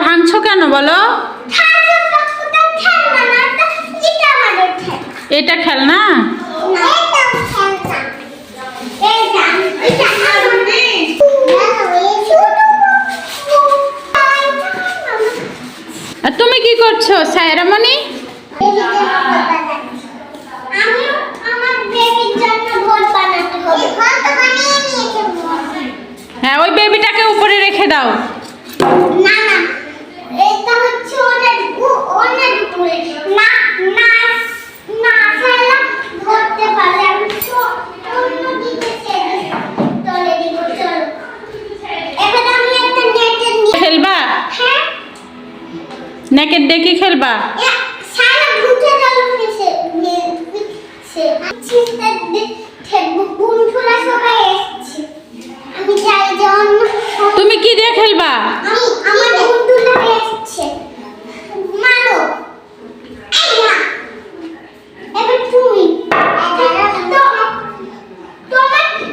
ভাঙছো কেন বলো? এটা খেলনা? আর তুমি কি করছো সায়রামণি? হ্যাঁ, ওই বেবিটাকে উপরে রেখে দাও। না না, এটা হচ্ছে ওনের উপরে না না না ফেলা ধরতে পারলে আমি অন্য দিকে চলে দিব। চলো এবার আমি একটা নেটের নিয়ে খেলবা? হ্যাঁ, নেকেট ডেকে খেলবা? সারা ঘুরে গেল ফেসে সে চিন্তা দেখবো কোন ফুলা সবাই এসেছে। আমি চাই যে অন্য তুমি কি দিয়ে খেলবা? আমার বন্ধুরা এসেছে মারো। এই না, এবার তুমি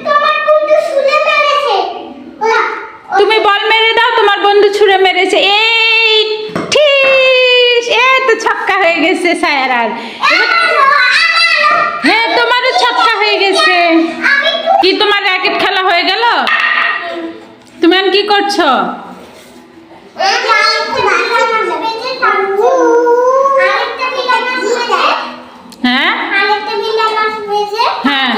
তোমার বন্ধু ছুঁড়ে মেরেছে। তুমি বল মেরে দাও, তোমার বন্ধু ছুঁড়ে মেরেছে। এই ঠিক, এই তো ছক্কা হয়ে গেছে সায়রার। হ্যাঁ, তোমারও ছক্কা হয়ে গেছে। কি তোমার র্যাকেট খেলা হয়ে গেল? তুমি এখন কি করছো? হ্যাঁ হ্যাঁ,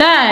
তাই